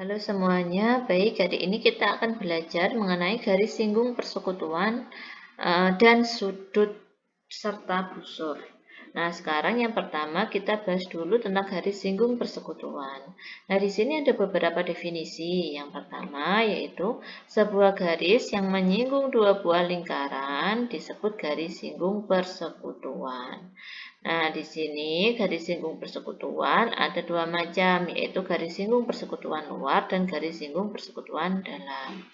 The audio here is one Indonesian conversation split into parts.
Halo semuanya, baik hari ini kita akan belajar mengenai garis singgung persekutuan dan sudut serta busur. Nah, sekarang yang pertama kita bahas dulu tentang garis singgung persekutuan. Nah, di sini ada beberapa definisi. Yang pertama yaitu sebuah garis yang menyinggung dua buah lingkaran disebut garis singgung persekutuan. Nah, di sini garis singgung persekutuan ada dua macam, yaitu garis singgung persekutuan luar dan garis singgung persekutuan dalam.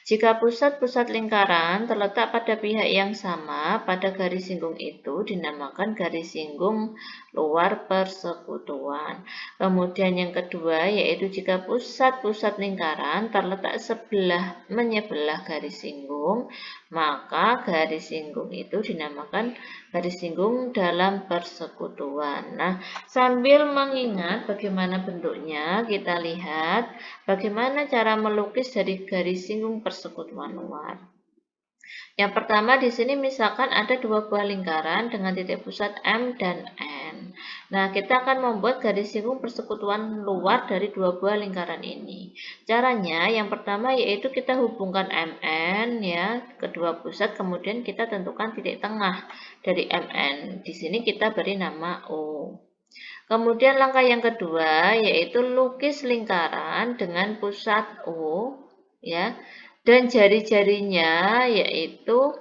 Jika pusat-pusat lingkaran terletak pada pihak yang sama pada garis singgung itu dinamakan garis singgung luar persekutuan. Kemudian yang kedua yaitu jika pusat-pusat lingkaran terletak menyebelah garis singgung, maka garis singgung itu dinamakan garis singgung dalam persekutuan. Nah, sambil mengingat bagaimana bentuknya, kita lihat bagaimana cara melukis dari garis singgung persekutuan luar. Yang pertama di sini misalkan ada dua buah lingkaran dengan titik pusat M dan N. Nah, kita akan membuat garis singgung persekutuan luar dari dua buah lingkaran ini. Caranya yang pertama yaitu kita hubungkan MN ya, kedua pusat, kemudian kita tentukan titik tengah dari MN. Di sini kita beri nama O. Kemudian langkah yang kedua yaitu lukis lingkaran dengan pusat O ya dan jari-jarinya yaitu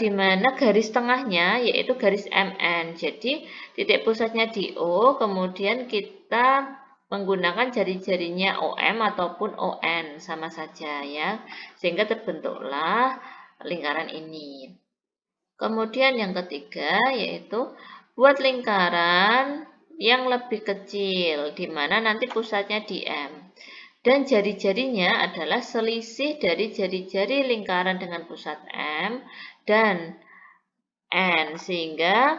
di mana garis tengahnya yaitu garis MN. Jadi titik pusatnya di O, kemudian kita menggunakan jari-jarinya OM ataupun ON sama saja ya, sehingga terbentuklah lingkaran ini. Kemudian yang ketiga yaitu buat lingkaran yang lebih kecil, di mana nanti pusatnya di M. Dan jari-jarinya adalah selisih dari jari-jari lingkaran dengan pusat M dan N. Sehingga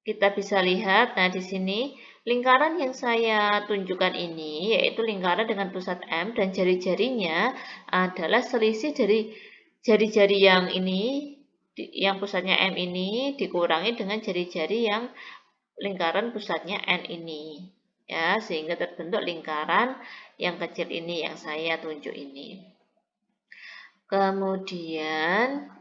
kita bisa lihat, nah di sini lingkaran yang saya tunjukkan ini yaitu lingkaran dengan pusat M dan jari-jarinya adalah selisih dari jari-jari yang ini, yang pusatnya M ini dikurangi dengan jari-jari yang lingkaran pusatnya N ini. Ya, sehingga terbentuk lingkaran yang kecil ini yang saya tunjuk ini. Kemudian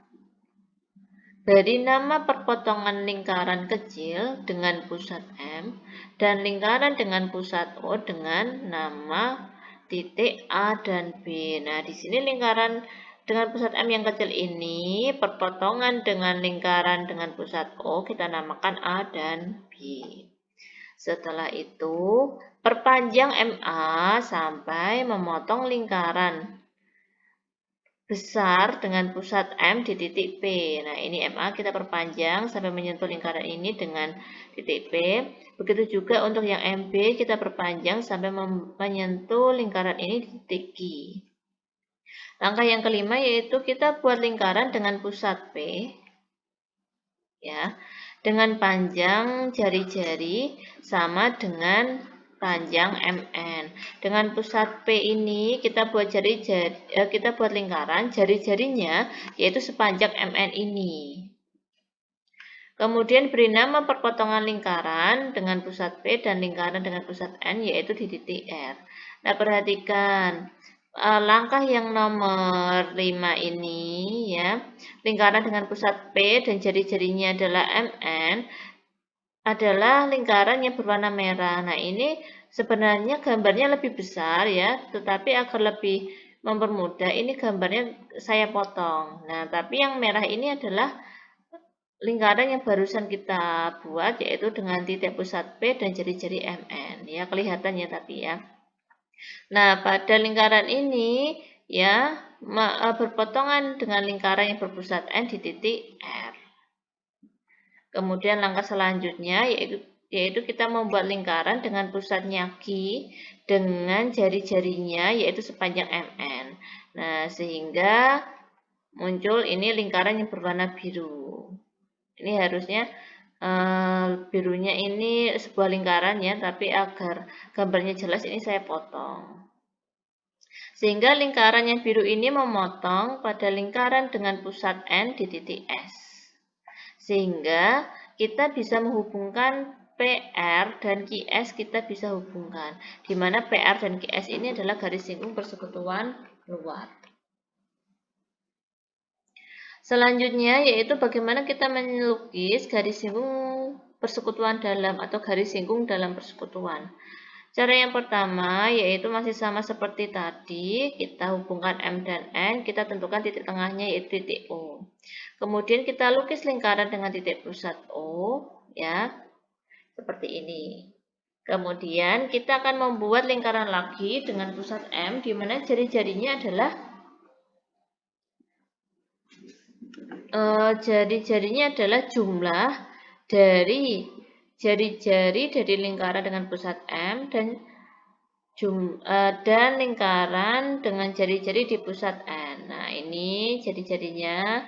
dari nama perpotongan lingkaran kecil dengan pusat M dan lingkaran dengan pusat O dengan nama titik A dan B. Nah, di sini lingkaran dengan pusat M yang kecil ini perpotongan dengan lingkaran dengan pusat O kita namakan A dan B. Setelah itu, perpanjang MA sampai memotong lingkaran besar dengan pusat M di titik P. Nah, ini MA kita perpanjang sampai menyentuh lingkaran ini dengan titik P. Begitu juga untuk yang MB kita perpanjang sampai menyentuh lingkaran ini di titik Q. Langkah yang kelima yaitu kita buat lingkaran dengan pusat P. Ya, dengan panjang jari-jari sama dengan panjang MN. Dengan pusat P ini kita buat kita buat lingkaran, jari-jarinya yaitu sepanjang MN ini. Kemudian beri nama perpotongan lingkaran dengan pusat P dan lingkaran dengan pusat N yaitu di titik R. Nah, perhatikan langkah yang nomor 5 ini ya, lingkaran dengan pusat P dan jari-jarinya adalah MN, adalah lingkaran yang berwarna merah. Nah, ini sebenarnya gambarnya lebih besar ya, tetapi agar lebih mempermudah ini gambarnya saya potong. Nah, tapi yang merah ini adalah lingkaran yang barusan kita buat yaitu dengan titik pusat P dan jari-jari MN. Ya, kelihatan ya tapi ya. Nah, pada lingkaran ini ya berpotongan dengan lingkaran yang berpusat N di titik R. Kemudian langkah selanjutnya yaitu kita membuat lingkaran dengan pusatnya Q dengan jari-jarinya yaitu sepanjang MN. Nah, sehingga muncul ini lingkaran yang berwarna biru. Ini harusnya birunya ini sebuah lingkaran ya, tapi agar gambarnya jelas ini saya potong. Sehingga lingkaran yang biru ini memotong pada lingkaran dengan pusat N di titik S. Sehingga kita bisa menghubungkan PR dan QS kita bisa hubungkan, di mana PR dan QS ini adalah garis singgung persekutuan luar. Selanjutnya yaitu bagaimana kita melukis garis singgung persekutuan dalam atau garis singgung dalam persekutuan. Cara yang pertama yaitu masih sama seperti tadi, kita hubungkan M dan N, kita tentukan titik tengahnya yaitu titik O. Kemudian kita lukis lingkaran dengan titik pusat O, ya, seperti ini. Kemudian kita akan membuat lingkaran lagi dengan pusat M, di mana jari-jarinya adalah jumlah dari jari-jari dari lingkaran dengan pusat M dan lingkaran dengan jari-jari di pusat N. Nah, ini jari-jarinya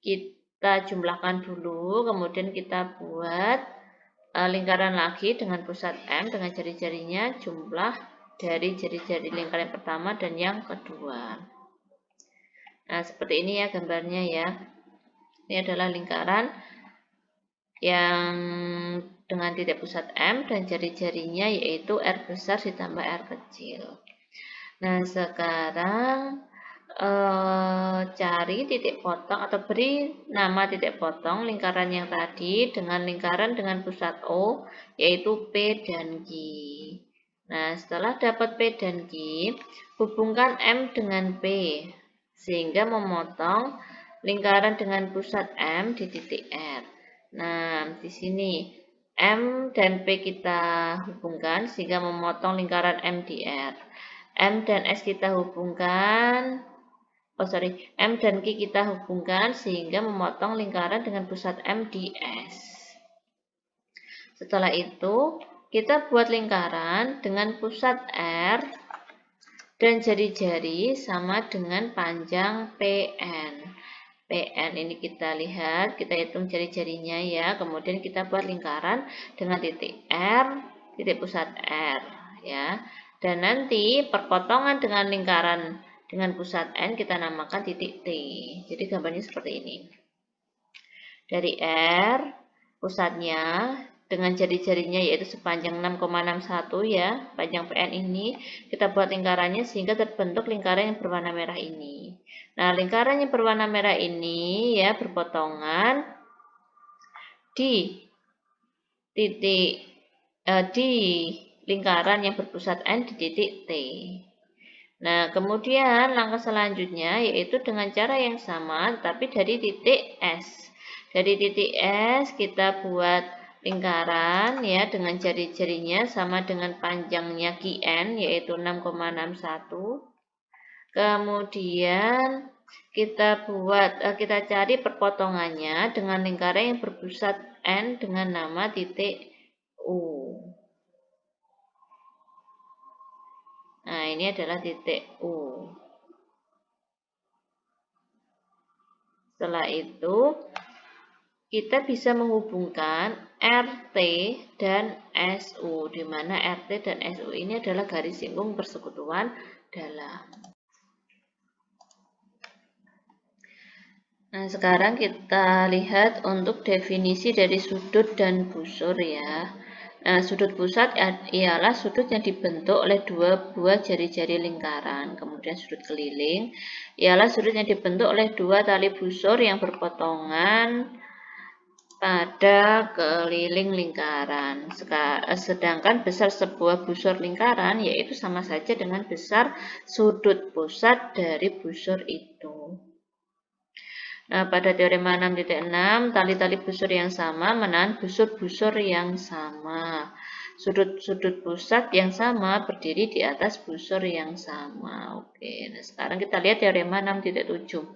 kita jumlahkan dulu, kemudian kita buat lingkaran lagi dengan pusat M dengan jari-jarinya, jumlah dari jari-jari lingkaran pertama dan yang kedua. Nah, seperti ini ya gambarnya ya. Ini adalah lingkaran yang dengan titik pusat M dan jari-jarinya yaitu R besar ditambah R kecil. Nah, sekarang cari titik potong atau beri nama titik potong lingkaran yang tadi dengan lingkaran dengan pusat O yaitu P dan Q. Nah, setelah dapat P dan Q, hubungkan M dengan P sehingga memotong lingkaran dengan pusat M di titik R. Nah, di sini M dan P kita hubungkan sehingga memotong lingkaran M di R. M dan S kita hubungkan, M dan Q kita hubungkan sehingga memotong lingkaran dengan pusat M di S. Setelah itu, kita buat lingkaran dengan pusat R dan jari-jari sama dengan panjang PN. PN ini kita lihat, kita hitung jari-jarinya ya, kemudian kita buat lingkaran dengan titik R, titik pusat R ya. Dan nanti perpotongan dengan lingkaran dengan pusat N kita namakan titik T. Jadi gambarnya seperti ini. Dari R, pusatnya dengan jari-jarinya yaitu sepanjang 6,61 ya, panjang PN ini, kita buat lingkarannya sehingga terbentuk lingkaran yang berwarna merah ini. Nah, lingkaran yang berwarna merah ini ya berpotongan di titik di lingkaran yang berpusat N di titik T. Nah, kemudian langkah selanjutnya yaitu dengan cara yang sama tapi dari titik S. Dari titik S kita buat lingkaran ya dengan jari-jarinya sama dengan panjangnya QN yaitu 6,61. Kemudian kita cari perpotongannya dengan lingkaran yang berpusat N dengan nama titik U. Nah, ini adalah titik U. Setelah itu, kita bisa menghubungkan RT dan SU, di mana RT dan SU ini adalah garis singgung persekutuan dalam. Nah, sekarang kita lihat untuk definisi dari sudut dan busur ya. Nah, sudut pusat ialah sudut yang dibentuk oleh dua buah jari-jari lingkaran. Kemudian sudut keliling ialah sudut yang dibentuk oleh dua tali busur yang berpotongan pada keliling lingkaran. Sedangkan besar sebuah busur lingkaran yaitu sama saja dengan besar sudut pusat dari busur itu. Nah, pada teorema 6.6, tali-tali busur yang sama menahan busur-busur yang sama. Sudut-sudut pusat yang sama berdiri di atas busur yang sama. Oke, nah sekarang kita lihat teorema 6.7.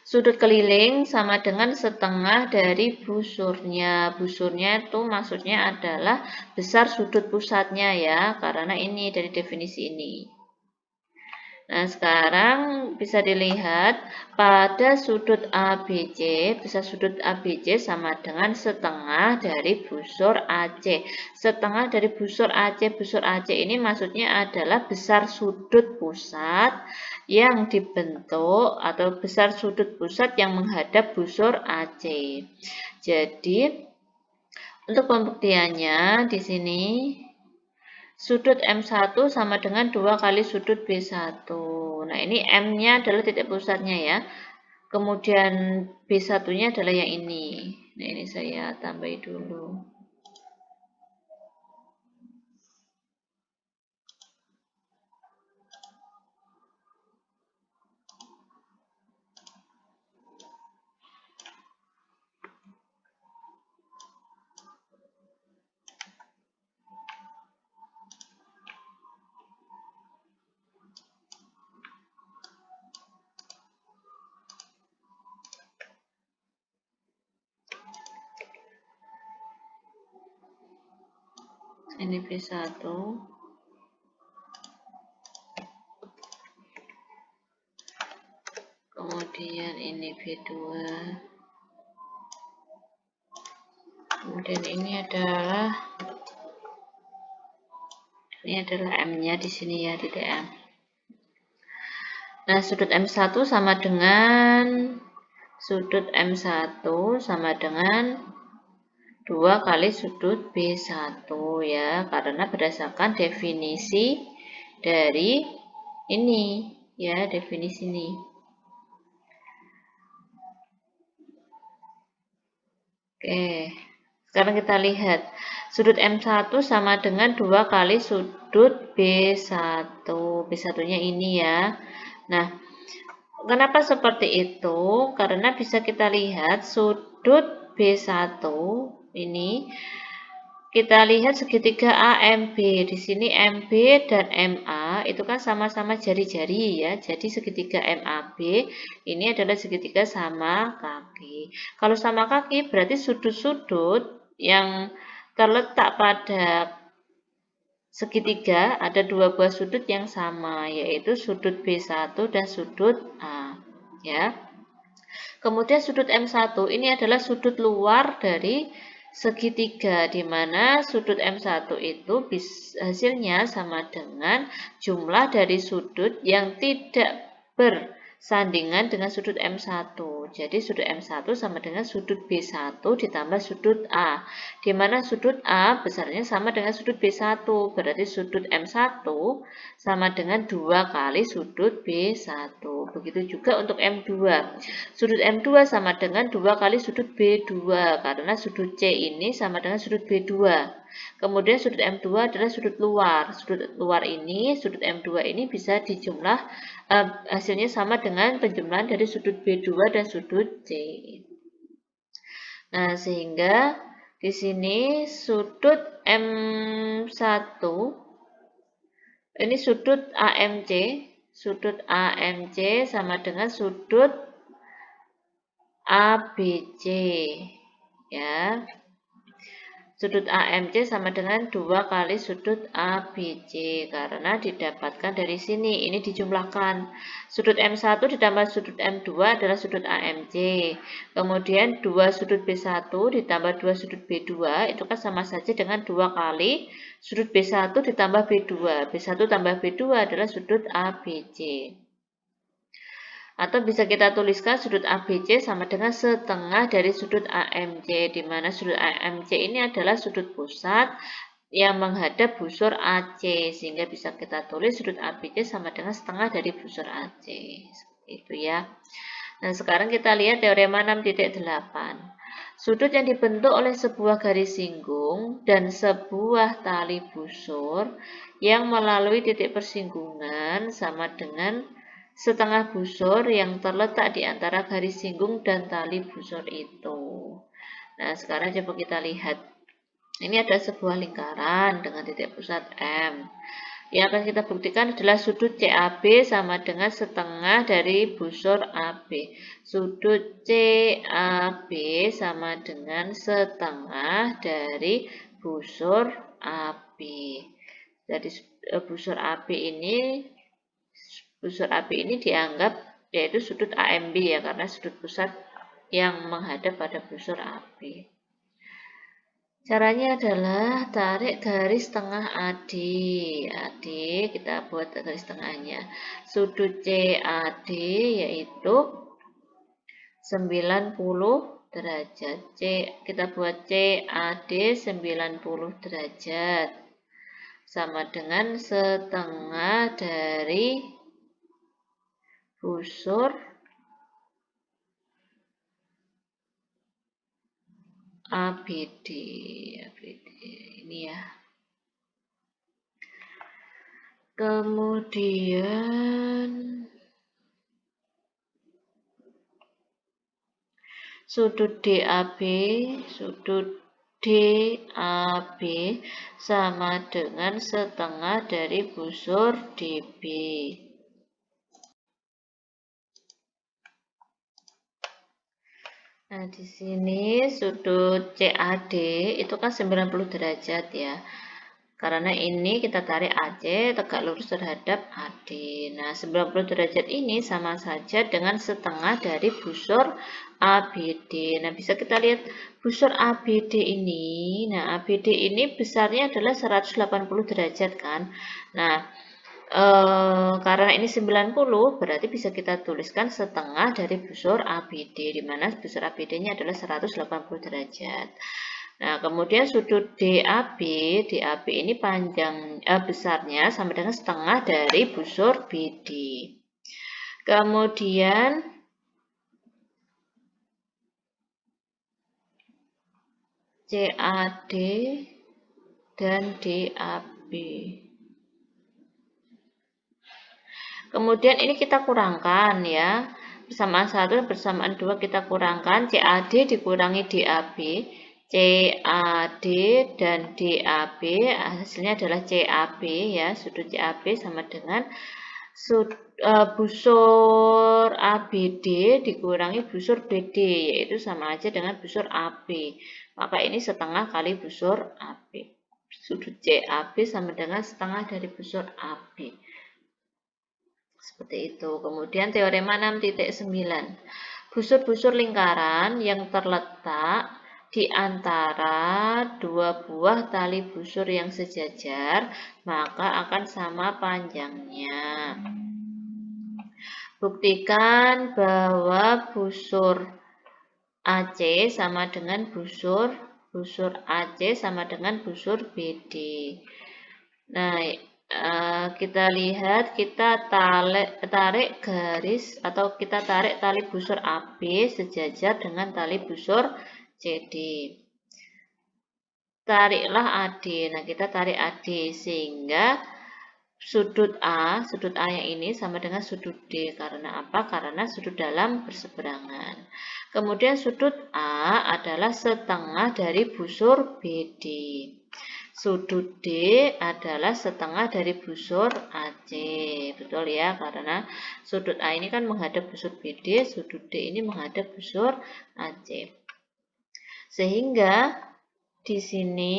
Sudut keliling sama dengan setengah dari busurnya. Busurnya itu maksudnya adalah besar sudut pusatnya ya, karena ini dari definisi ini. Nah, sekarang bisa dilihat pada sudut ABC, besar sudut ABC sama dengan setengah dari busur AC. Setengah dari busur AC ini maksudnya adalah besar sudut pusat yang dibentuk atau besar sudut pusat yang menghadap busur AC. Jadi, Untuk pembuktiannya di sini sudut M1 sama dengan 2 kali sudut B1. Nah, ini M-nya adalah titik pusatnya ya. Kemudian B1-nya adalah yang ini. Nah, ini saya tambahin dulu. Ini B1. Kemudian ini B2. Kemudian ini adalah M-nya di sini ya, titik M. Nah, sudut M1 sama dengan sudut M1 sama dengan 2 kali sudut B1 ya, karena berdasarkan definisi dari ini ya, definisi ini. Oke, sekarang kita lihat sudut M1 sama dengan 2 kali sudut B1. B1-nya ini ya. Nah, kenapa seperti itu? Karena bisa kita lihat sudut B1 ini, kita lihat segitiga AMB. Di sini MB dan MA itu kan sama-sama jari-jari ya. Jadi segitiga MAB ini adalah segitiga sama kaki. Kalau sama kaki berarti sudut-sudut yang terletak pada segitiga ada 2 buah sudut yang sama, yaitu sudut B1 dan sudut A ya. Kemudian sudut M1 ini adalah sudut luar dari segitiga, di mana sudut M1 itu hasilnya sama dengan jumlah dari sudut yang tidak bersandingan dengan sudut M1. Jadi sudut M1 sama dengan sudut B1 ditambah sudut A, di mana sudut A besarnya sama dengan sudut B1, berarti sudut M1 sama dengan 2 kali sudut B1. Begitu juga untuk M2. Sudut M2 sama dengan 2 kali sudut B2, karena sudut C ini sama dengan sudut B2. Kemudian sudut M2 adalah sudut luar. Sudut luar ini, sudut M2 ini bisa dijumlah, hasilnya sama dengan penjumlahan dari sudut B2 dan sudut C. Nah, sehingga di sini sudut M1, ini sudut AMC sama dengan sudut ABC ya. Sudut AMC sama dengan 2 kali sudut ABC karena didapatkan dari sini, ini dijumlahkan. Sudut M1 ditambah sudut M2 adalah sudut AMC. Kemudian 2 sudut B1 ditambah 2 sudut B2 itu kan sama saja dengan 2 kali sudut B1 ditambah B2. B1 tambah B2 adalah sudut ABC. Atau bisa kita tuliskan sudut ABC sama dengan setengah dari sudut AMC, di mana sudut AMC ini adalah sudut pusat yang menghadap busur AC, sehingga bisa kita tulis sudut ABC sama dengan setengah dari busur AC. Seperti itu ya. Nah, sekarang kita lihat teorema 6.8. Sudut yang dibentuk oleh sebuah garis singgung dan sebuah tali busur yang melalui titik persinggungan sama dengan setengah busur yang terletak di antara garis singgung dan tali busur itu. Nah, sekarang coba kita lihat. Ini ada sebuah lingkaran dengan titik pusat M. Yang akan kita buktikan adalah sudut CAB sama dengan setengah dari busur AB. Sudut CAB sama dengan setengah dari busur AB. Jadi busur AB ini dianggap yaitu sudut AMB ya, karena sudut pusat yang menghadap pada busur AB. Caranya adalah tarik garis tengah AD. Kita buat garis tengahnya. Sudut CAD yaitu 90 derajat. Kita buat CAD 90 derajat. Sama dengan setengah dari busur ABD. Ini ya. Kemudian sudut DAB sama dengan setengah dari busur DB. Nah, di sini sudut CAD itu kan 90 derajat ya. Karena ini kita tarik AC tegak lurus terhadap AD. Nah, 90 derajat ini sama saja dengan setengah dari busur ABD. Nah, bisa kita lihat busur ABD ini. Nah, ABD ini besarnya adalah 180 derajat kan. Nah, karena ini 90, berarti bisa kita tuliskan setengah dari busur ABD, di mana busur ABD-nya adalah 180 derajat. Nah, kemudian sudut DAB ini panjang besarnya sama dengan setengah dari busur BD. Kemudian CAD dan DAB. Kemudian ini kita kurangkan ya. Persamaan 1 dan persamaan 2 kita kurangkan. CAD dikurangi DAB. CAD dan DAB hasilnya adalah CAB ya. Sudut CAB sama dengan busur ABD dikurangi busur BD, yaitu sama aja dengan busur AB. Maka ini setengah kali busur AB. Sudut CAB sama dengan setengah dari busur AB. Seperti itu. Kemudian teorema 6.9. Busur-busur lingkaran yang terletak di antara dua buah tali busur yang sejajar, maka akan sama panjangnya. Buktikan bahwa busur AC sama dengan busur AC sama dengan busur BD. Nah, kita lihat, kita tarik garis atau kita tarik tali busur AB sejajar dengan tali busur CD. Tariklah AD. Nah, kita tarik AD sehingga sudut A yang ini sama dengan sudut D. Karena apa? Karena sudut dalam berseberangan. Kemudian sudut A adalah setengah dari busur BD. Sudut D adalah setengah dari busur AC. Betul ya, karena sudut A ini kan menghadap busur BD, sudut D ini menghadap busur AC. Sehingga di sini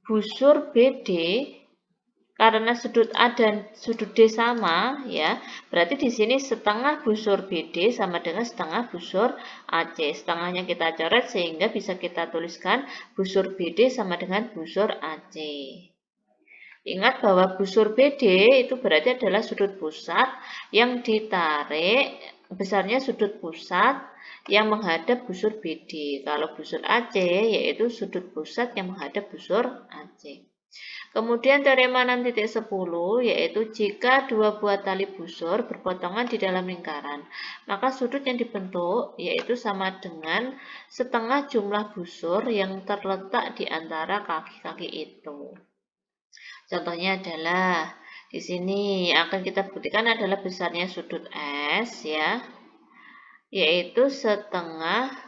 busur BD, karena sudut A dan sudut D sama ya, berarti di sini setengah busur BD sama dengan setengah busur AC. Setengahnya kita coret sehingga bisa kita tuliskan busur BD sama dengan busur AC. Ingat bahwa busur BD itu berarti adalah sudut pusat yang ditarik, besarnya sudut pusat yang menghadap busur BD. Kalau busur AC yaitu sudut pusat yang menghadap busur AC. Kemudian teorema 6.10 yaitu jika dua buah tali busur berpotongan di dalam lingkaran, maka sudut yang dibentuk yaitu sama dengan setengah jumlah busur yang terletak di antara kaki-kaki itu. Contohnya adalah di sini yang akan kita buktikan adalah besarnya sudut S ya, yaitu setengah.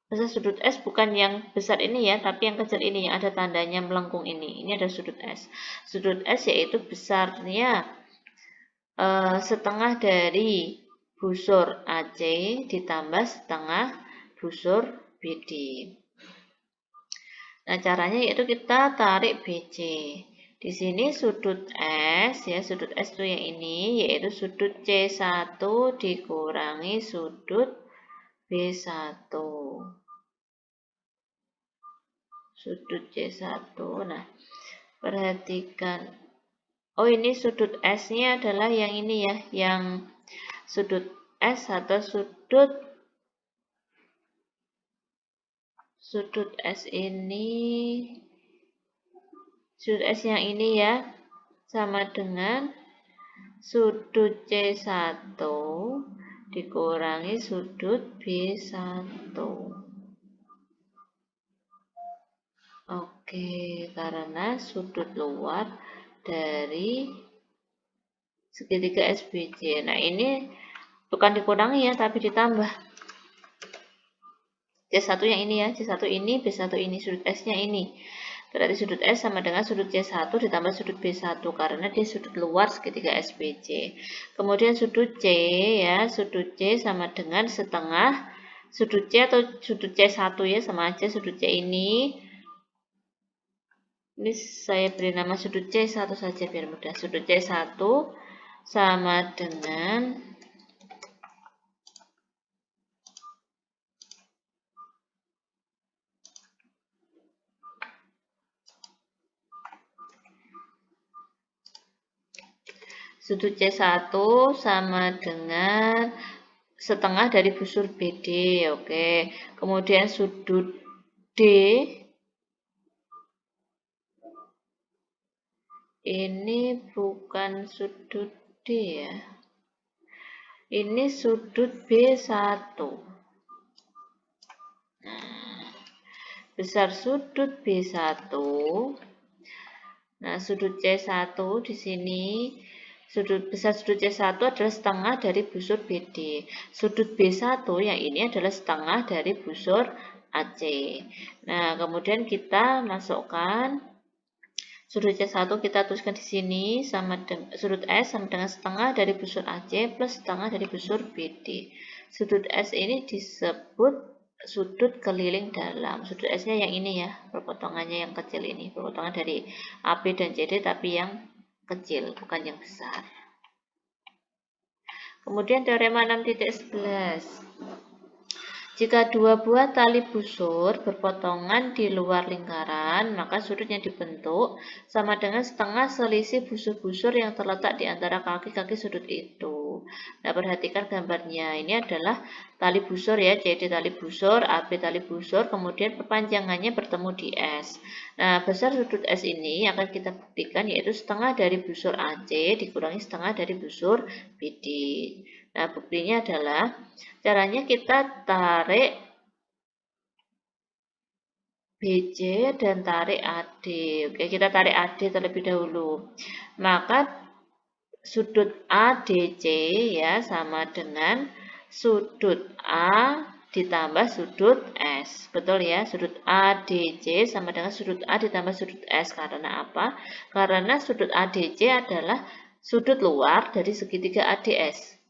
Besar sudut S bukan yang besar ini ya, tapi yang kecil ini yang ada tandanya melengkung ini. Ini ada sudut S. Sudut S yaitu besarnya setengah dari busur AC ditambah setengah busur BD. Nah, caranya yaitu kita tarik BC. Di sini sudut S ya, sudut S itu yang ini yaitu sudut C1 dikurangi sudut B1. Sudut C1. Nah, perhatikan. Oh, ini sudut S-nya adalah yang ini ya, yang sudut S atau sudut sudut S ini, sudut S yang ini ya, sama dengan sudut C1 dikurangi sudut B1. Oke, karena sudut luar dari segitiga SBC. Nah, ini bukan dikurangi ya, tapi ditambah. C1 yang ini ya, C1 ini, B1 ini, sudut S-nya ini. Berarti sudut S sama dengan sudut C1 ditambah sudut B1, karena dia sudut luar segitiga SBC. Kemudian sudut C ya, sudut C sama dengan setengah sudut C atau sudut C1 ya, sama aja sudut C ini. Ini saya beri nama sudut C1 saja biar mudah. Sudut C1 sama dengan sudut C1 sama dengan setengah dari busur BD. Oke. Kemudian sudut D ini bukan sudut D ya. Ini sudut B1. Nah, besar sudut B1. Nah, sudut C1 di sini, besar sudut C1 adalah setengah dari busur BD. Sudut B1 yang ini adalah setengah dari busur AC. Nah, kemudian kita masukkan sudut C1 kita tuliskan di sini sama dengan sudut S sama dengan setengah dari busur AC plus setengah dari busur BD. Sudut S ini disebut sudut keliling dalam. Sudut S-nya yang ini ya, perpotongannya yang kecil ini, perpotongan dari AP dan CD tapi yang kecil, bukan yang besar. Kemudian teorema 6.11. Jika dua buah tali busur berpotongan di luar lingkaran, maka sudut yang dibentuk sama dengan setengah selisih busur-busur yang terletak di antara kaki-kaki sudut itu. Nah, perhatikan gambarnya. Ini adalah tali busur ya, CD tali busur, AB tali busur, kemudian perpanjangannya bertemu di S. Nah, besar sudut S ini akan kita buktikan yaitu setengah dari busur AC dikurangi setengah dari busur BD. Nah, buktinya adalah caranya kita tarik BC dan tarik AD. Oke, kita tarik AD terlebih dahulu. Maka sudut ADC ya sama dengan sudut A ditambah sudut S. Betul ya, sudut ADC sama dengan sudut A ditambah sudut S. Karena apa? Karena sudut ADC adalah sudut luar dari segitiga ADS.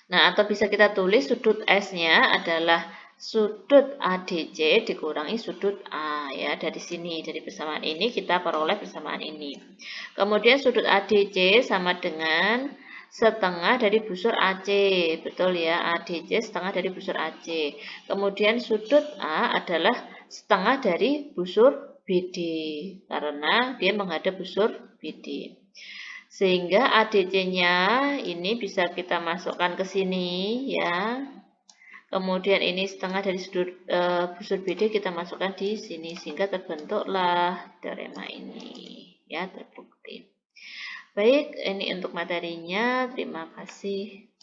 Nah, atau bisa kita tulis sudut S-nya adalah sudut ADC dikurangi sudut A ya. Dari sini, dari persamaan ini kita peroleh persamaan ini. Kemudian sudut ADC sama dengan setengah dari busur AC. Betul ya, ADC setengah dari busur AC. Kemudian sudut A adalah setengah dari busur BD karena dia menghadap busur BD. Sehingga ADC-nya ini bisa kita masukkan ke sini ya. Kemudian ini setengah dari sudut busur BD kita masukkan di sini sehingga terbentuklah teorema ini ya, terbukti. Baik, ini untuk materinya. Terima kasih.